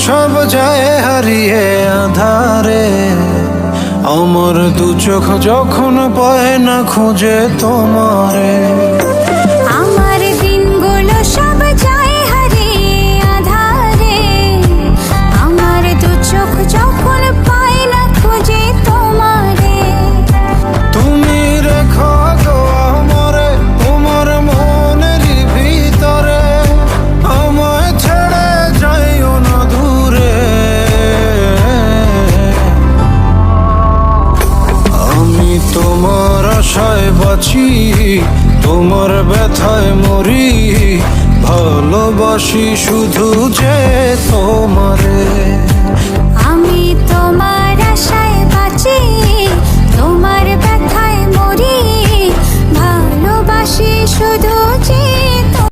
সব যায় হারিয়ে আধারে, আমার দু চোখ যখন পায় না খুঁজে তোমারে। আমার দিনগুলো সব যায় হারিয়ে আঁধারে, আমার দু চোখ যখন পায় না খুঁজে তোমারে। তুমি রেখো গো আমারে তোমার মনের ভিতরে, আমায় ছেড়ে যাইও না দূরে। আমি তোমার আশায় বাঁচি, তোমার ব্যথায় মরি, ভালোবাসি শুধু যে তোমারে।